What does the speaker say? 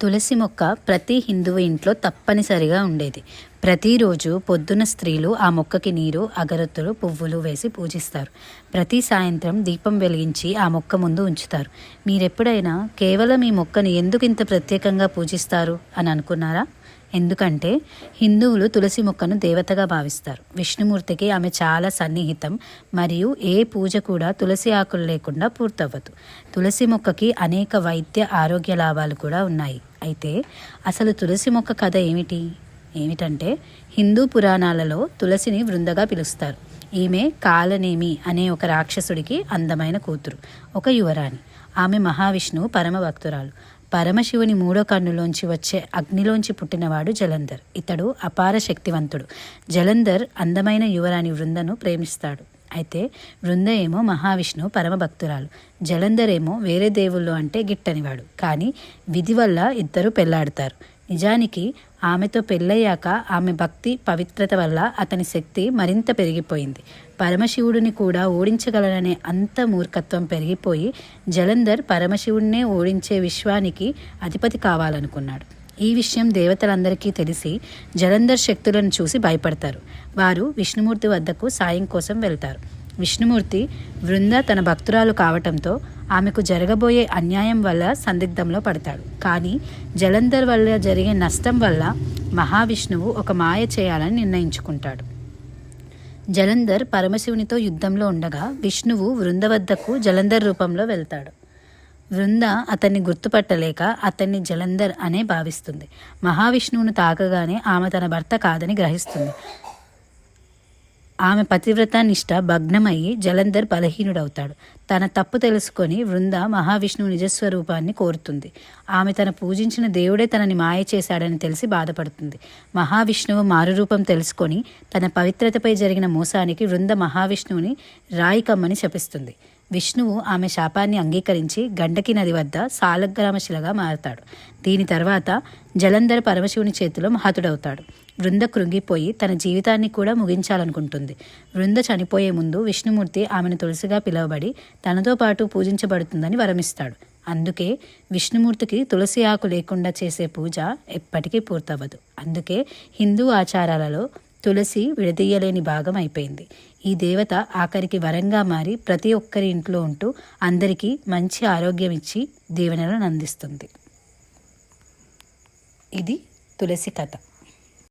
తులసి మొక్క ప్రతి హిందువు ఇంట్లో తప్పనిసరిగా ఉండేది. ప్రతిరోజు పొద్దున స్త్రీలు ఆ మొక్కకి నీరు, అగరొత్తులు, పువ్వులు వేసి పూజిస్తారు. ప్రతి సాయంత్రం దీపం వెలిగించి ఆ మొక్క ముందు ఉంచుతారు. మీరెప్పుడైనా కేవలం ఈ మొక్కని ఎందుకు ఇంత ప్రత్యేకంగా పూజిస్తారు అని అనుకున్నారా? ఎందుకంటే హిందువులు తులసి మొక్కను దేవతగా భావిస్తారు. విష్ణుమూర్తికి ఆమె చాలా సన్నిహితం మరియు ఏ పూజ కూడా తులసి ఆకులు లేకుండా పూర్తవ్వదు. తులసి మొక్కకి అనేక వైద్య ఆరోగ్య లాభాలు కూడా ఉన్నాయి. అయితే అసలు తులసి మొక్క కథ ఏమిటంటే హిందూ పురాణాలలో తులసిని వృందగా పిలుస్తారు. ఈమె కాలనేమి అనే ఒక రాక్షసుడికి అందమైన కూతురు, ఒక యువరాణి. ఆమె మహావిష్ణువు పరమ భక్తురాలు. పరమశివుని మూడో కన్నులోంచి వచ్చే అగ్నిలోంచి పుట్టినవాడు జలంధర్. ఇతడు అపార శక్తివంతుడు. జలంధర్ అందమైన యువరాణి వృందను ప్రేమిస్తాడు. అయితే వృంద ఏమో మహావిష్ణువు పరమ భక్తురాలు, జలంధర్ ఏమో వేరే దేవుళ్ళు అంటే గిట్టనివాడు. కానీ విధి వల్ల ఇద్దరు పెళ్లాడతారు. నిజానికి ఆమెతో పెళ్ళయ్యాక ఆమె భక్తి పవిత్రత వల్ల అతని శక్తి మరింత పెరిగిపోయింది. పరమశివుడిని కూడా ఓడించగలననే అంత మూర్ఖత్వం పెరిగిపోయి జలంధర్ పరమశివుడినే ఓడించే విశ్వానికి అధిపతి కావాలనుకున్నాడు. ఈ విషయం దేవతలందరికీ తెలిసి జలంధర్ శక్తులను చూసి భయపడతారు. వారు విష్ణుమూర్తి వద్దకు సాయం కోసం వెళ్తారు. విష్ణుమూర్తి వృంద తన భక్తురాలు కావటంతో ఆమెకు జరగబోయే అన్యాయం వల్ల సందిగ్ధంలో పడతాడు. కానీ జలంధర్ వల్ల జరిగే నష్టం వల్ల మహావిష్ణువు ఒక మాయ చేయాలని నిర్ణయించుకుంటాడు. జలంధర్ పరమశివునితో యుద్ధంలో ఉండగా విష్ణువు వృంద వద్దకు జలంధర్ రూపంలో వెళ్తాడు. వృంద అతన్ని గుర్తుపట్టలేక అతన్ని జలంధర్ అనే భావిస్తుంది. మహావిష్ణువును తాకగానే ఆమె తన భర్త కాదని గ్రహిస్తుంది. ఆమె పతివ్రత నిష్ఠ భగ్నమయ్యి జలంధర్ బలహీనుడవుతాడు. తన తప్పు తెలుసుకొని వృంద మహావిష్ణువు నిజస్వరూపాన్ని కోరుతుంది. ఆమె తన పూజించిన దేవుడే తనని మాయ చేశాడని తెలిసి బాధపడుతుంది. మహావిష్ణువు మారురూపం తెలుసుకొని తన పవిత్రతపై జరిగిన మోసానికి వృంద మహావిష్ణువుని రాయి కమ్మని శపిస్తుంది. విష్ణువు ఆమె శాపాన్ని అంగీకరించి గండకి నది వద్ద సాలగ్రామశిలగా మారతాడు. దీని తర్వాత జలంధర్ పరమశివుని చేతిలో హతుడవుతాడు. వృంద కృంగిపోయి తన జీవితాన్ని కూడా ముగించాలనుకుంటుంది. వృంద చనిపోయే ముందు విష్ణుమూర్తి ఆమెను తులసిగా పిలువబడి తనతో పాటు పూజించబడుతుందని వరమిస్తాడు. అందుకే విష్ణుమూర్తికి తులసి ఆకు లేకుండా చేసే పూజ ఎప్పటికీ పూర్తవ్వదు. అందుకే హిందూ ఆచారాలలో తులసి విడదీయలేని భాగం అయిపోయింది. ఈ దేవత ఆఖరికి వరంగా మారి ప్రతి ఒక్కరి ఇంట్లో ఉంటూ అందరికీ మంచి ఆరోగ్యం ఇచ్చి దీవెనలను అందిస్తుంది. ఇది తులసి కథ.